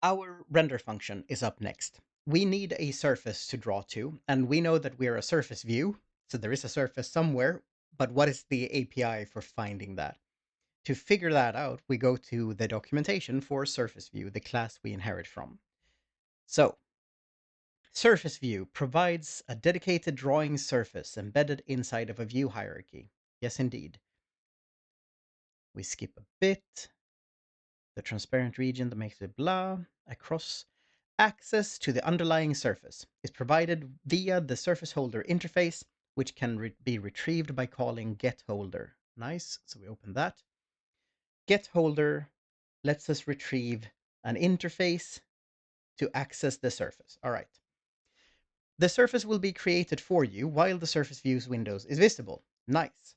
Our render function is up next. We need a surface to draw to, and we know that we're a surface view, so there is a surface somewhere, but what is the API for finding that? To figure that out, we go to the documentation for surface view, the class we inherit from. So, surface view provides a dedicated drawing surface embedded inside of a view hierarchy. Yes, indeed. We skip a bit. The transparent region that makes it blah, across. Access to the underlying surface is provided via the surfaceholder interface, which can be retrieved by calling getHolder. Nice, so we open that. GetHolder lets us retrieve an interface to access the surface. All right. The surface will be created for you while the surface views windows is visible. Nice.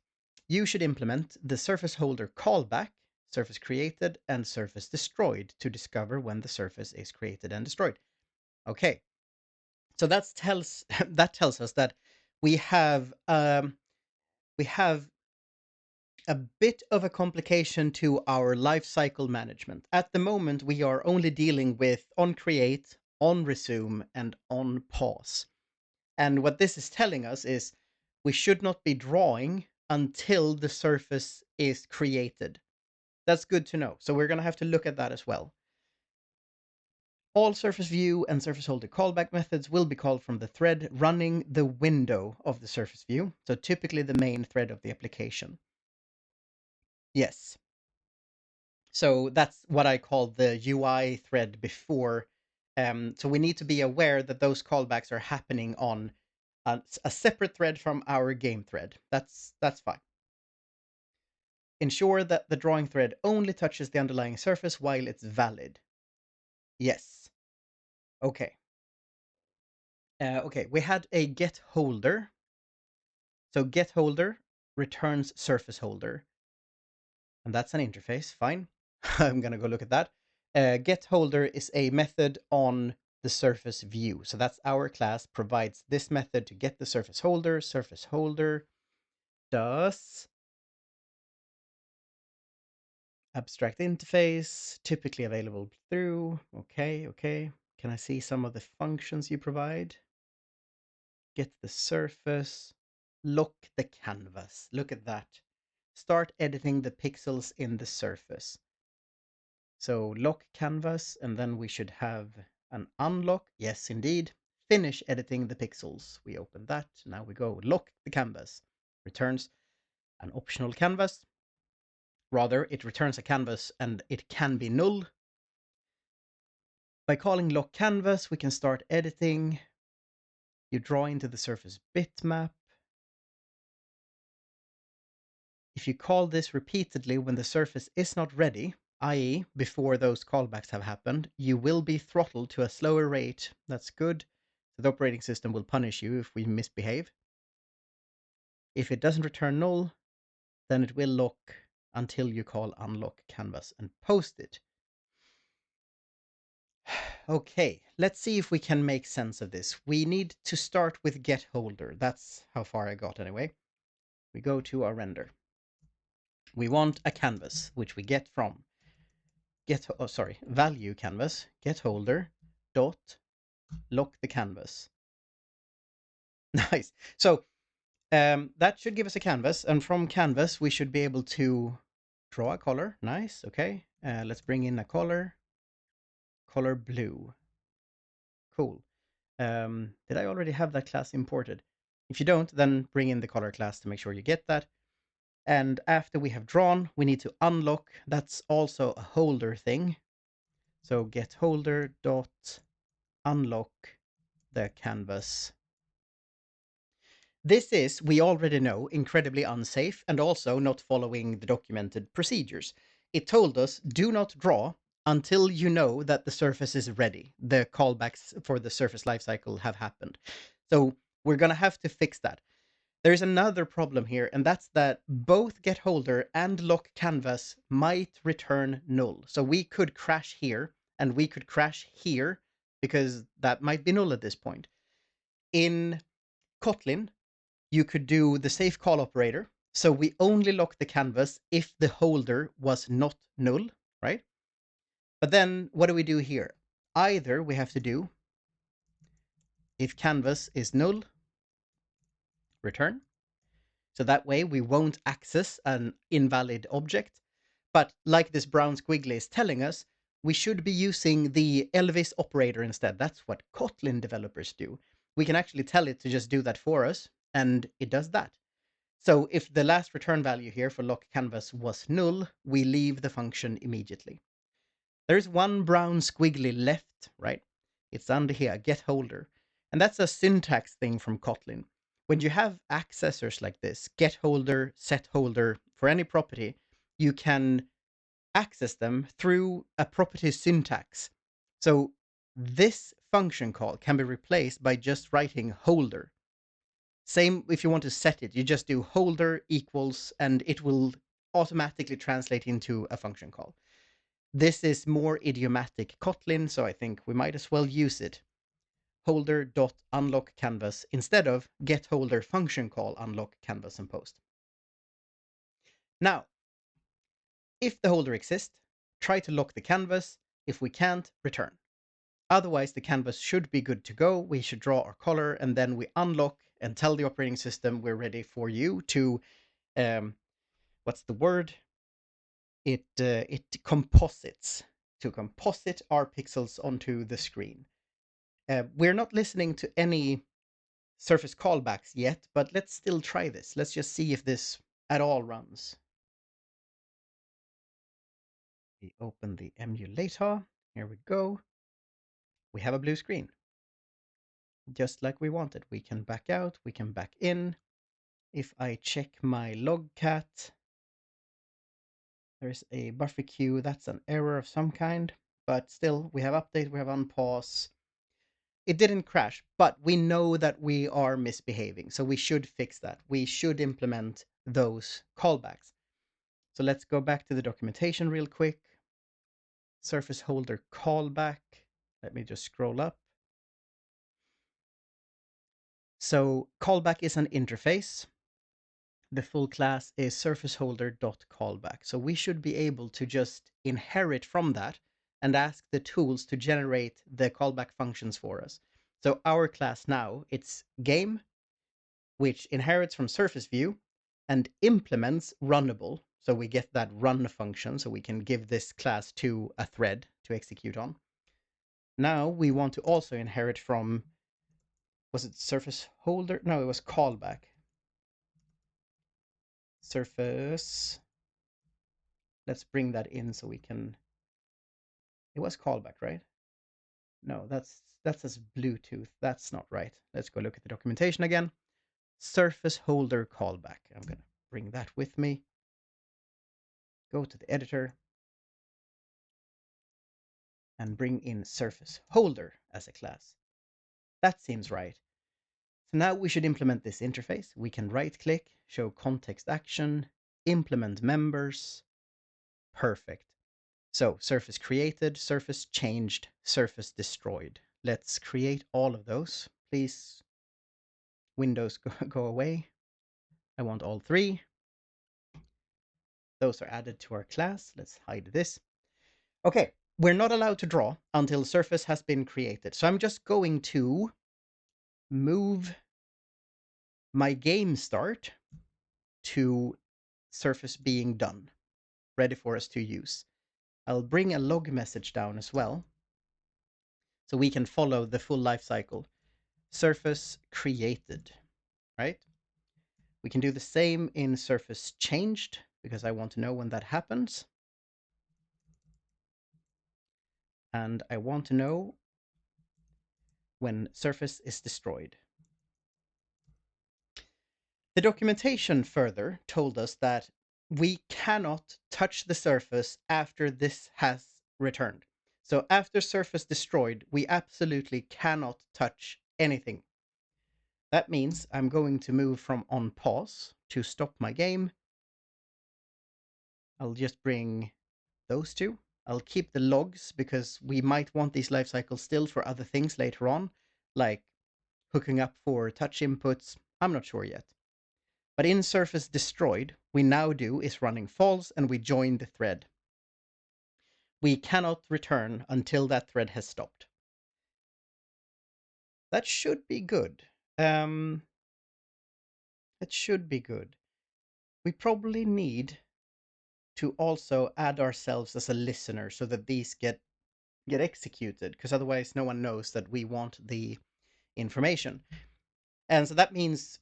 You should implement the surfaceholder callback, surface created and surface destroyed to discover when the surface is created and destroyed. Okay. So that tells that tells us that we have we have a bit of a complication to our life cycle management. At the moment, we are only dealing with on create, on resume, and on pause. And what this is telling us is we should not be drawing until the surface is created. That's good to know. So we're going to have to look at that as well. All surface view and surface holder callback methods will be called from the thread running the window of the surface view. So typically the main thread of the application. Yes. So that's what I called the UI thread before. So we need to be aware that those callbacks are happening on a separate thread from our game thread. That's fine. Ensure that the drawing thread only touches the underlying surface while it's valid. Yes. Okay. Okay, we had a get holder. So get holder returns surface holder. And that's an interface. Fine. I'm going to go look at that. Get holder is a method on the surface view. So that's our class provides this method to get the surface holder. Surface holder does abstract interface, typically available through. Okay, okay. Can I see some of the functions you provide? Get the surface. Lock the canvas. Look at that. Start editing the pixels in the surface. So lock canvas, and then we should have an unlock. Yes, indeed. Finish editing the pixels. We open that. Now we go lock the canvas. Returns an optional canvas. Rather, it returns a canvas and it can be null. By calling lock canvas, we can start editing. You draw into the surface bitmap. If you call this repeatedly when the surface is not ready, i.e. before those callbacks have happened, you will be throttled to a slower rate. That's good. So the operating system will punish you if we misbehave. If it doesn't return null, then it will lock until you call unlock canvas and post it. Okay, let's see if we can make sense of this. We need to start with get holder. That's how far I got anyway. We go to our render. We want a canvas, which we get from value canvas, get holder, dot, lock the canvas. Nice. So that should give us a canvas, and from canvas we should be able to draw a color. Nice. Okay. Let's bring in a color blue. Cool. Did I already have that class imported? If you don't, then bring in the color class to make sure you get that. And after we have drawn, we need to unlock. That's also a holder thing. So get holder dot unlock the canvas. This is, we already know, incredibly unsafe and also not following the documented procedures. It told us, do not draw until you know that the surface is ready. The callbacks for the surface lifecycle have happened. So we're going to have to fix that. There's another problem here, and that's that both get holder and lock canvas might return null. So we could crash here and we could crash here because that might be null at this point. In Kotlin, you could do the safe call operator. So we only lock the canvas if the holder was not null, right? But then what do we do here? either we have to do if canvas is null, return. So that way we won't access an invalid object. But like this brown squiggly is telling us, we should be using the Elvis operator instead. That's what Kotlin developers do. We can actually tell it to just do that for us, and it does that. So if the last return value here for lock canvas was null, we leave the function immediately. There's one brown squiggly left, right? It's under here, get holder. And that's a syntax thing from Kotlin. When you have accessors like this, get holder, set holder, for any property, you can access them through a property syntax. So this function call can be replaced by just writing holder. Same if you want to set it, you just do holder equals, and it will automatically translate into a function call. This is more idiomatic Kotlin, so I think we might as well use it. Holder.unlock canvas instead of get holder function call unlock canvas and post. Now, if the holder exists, try to lock the canvas. If we can't, return. Otherwise, the canvas should be good to go. We should draw our color, and then we unlock and tell the operating system we're ready for you to, what's the word? It composites, to composite our pixels onto the screen. We're not listening to any surface callbacks yet, but let's still try this. Let's just see if this at all runs. We open the emulator. Here we go. We have a blue screen. Just like we wanted. We can back out, we can back in. If I check my logcat, there's a buffer queue. That's an error of some kind, but still, we have update, we have unpause. It didn't crash, but we know that we are misbehaving, so we should fix that. We should implement those callbacks. So let's go back to the documentation real quick. Surface holder callback. Let me just scroll up. So callback is an interface. The full class is surfaceholder.callback. So we should be able to just inherit from that and ask the tools to generate the callback functions for us. So our class now, it's game, which inherits from surface view and implements runnable. So we get that run function, so we can give this class to a thread to execute on. Now we want to also inherit from, was it surface holder? No, it was callback. Surface. Let's bring that in so we can. It was callback, right? No, that's as Bluetooth. That's not right. Let's go look at the documentation again. Surface holder callback. I'm gonna bring that with me. Go to the editor and bring in surface holder as a class. That seems right. So now we should implement this interface. We can right click, show context action, implement members. Perfect. So surface created, surface changed, surface destroyed. Let's create all of those. Please, Windows, go away. I want all three. Those are added to our class. Let's hide this. Okay, we're not allowed to draw until surface has been created. So I'm just going to move my game start to surface being done, ready for us to use. I'll bring a log message down as well, so we can follow the full life cycle. Surface created, right? We can do the same in surface changed, because I want to know when that happens. And I want to know when surface is destroyed. The documentation further told us that we cannot touch the surface after this has returned. So after surface destroyed, we absolutely cannot touch anything. That means I'm going to move from on pause to stop my game. I'll just bring those two. I'll keep the logs because we might want these life cycles still for other things later on, like hooking up for touch inputs. I'm not sure yet. But in surface destroyed, we now do is running false and we join the thread. We cannot return until that thread has stopped. That should be good. That should be good. We probably need to also add ourselves as a listener so that these get executed, because otherwise no one knows that we want the information. And so that means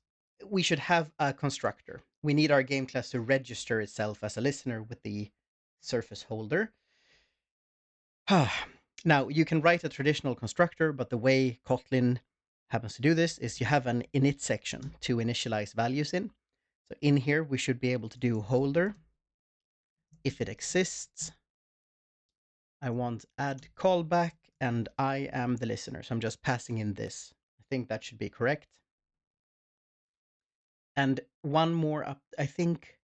we should have a constructor. We need our game class to register itself as a listener with the surface holder. Now, you can write a traditional constructor, but the way Kotlin happens to do this is you have an init section to initialize values in. So in here, we should be able to do holder. If it exists, I want add callback, and I am the listener. So I'm just passing in this. I think that should be correct. And one more up, I think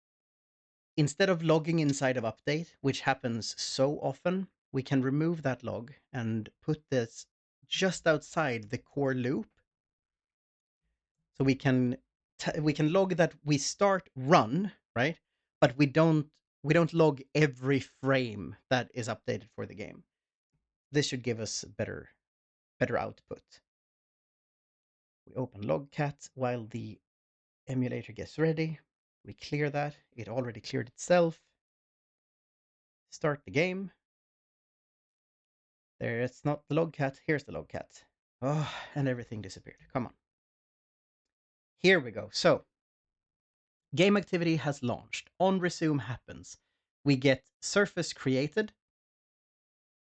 instead of logging inside of update, which happens so often, we can remove that log and put this just outside the core loop. So we can log that we start run, right? But we don't log every frame that is updated for the game. This should give us better output. We open logcat while the emulator gets ready. We clear that. It already cleared itself. Start the game. There, it's not the logcat. Here's the logcat. Oh, and everything disappeared. Come on. Here we go. So, game activity has launched. On resume happens. We get surface created.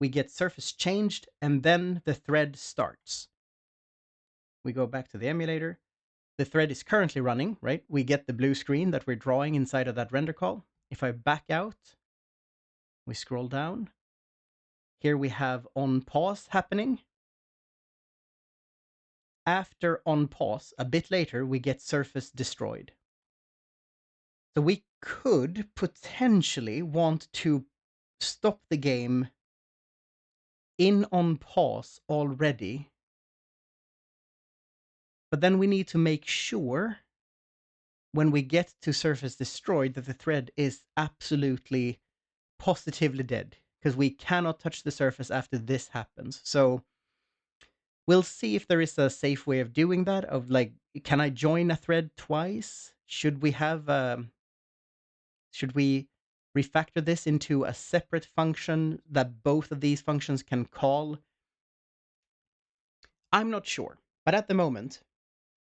We get surface changed, and then the thread starts. We go back to the emulator. The thread is currently running, right? We get the blue screen that we're drawing inside of that render call. If I back out, we scroll down. Here we have on pause happening. After on pause, a bit later, we get surface destroyed. So we could potentially want to stop the game in on pause already. But then we need to make sure when we get to surface destroyed that the thread is absolutely positively dead, because we cannot touch the surface after this happens. So we'll see if there is a safe way of doing that, of like, can I join a thread twice? Should we refactor this into a separate function that both of these functions can call? I'm not sure. But at the moment,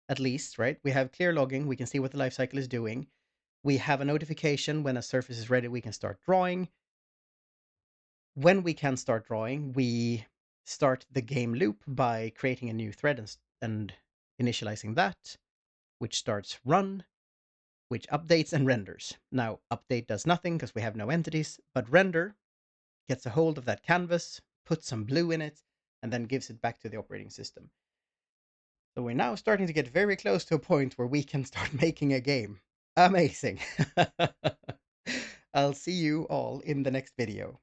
at least, right, we have clear logging. We can see what the lifecycle is doing. We have a notification when a surface is ready, we can start drawing. When we can start drawing, we start the game loop by creating a new thread and initializing that, which starts run, which updates and renders. Now, update does nothing because we have no entities, but render gets a hold of that canvas, puts some blue in it, and then gives it back to the operating system. So we're now starting to get very close to a point where we can start making a game. Amazing. I'll see you all in the next video.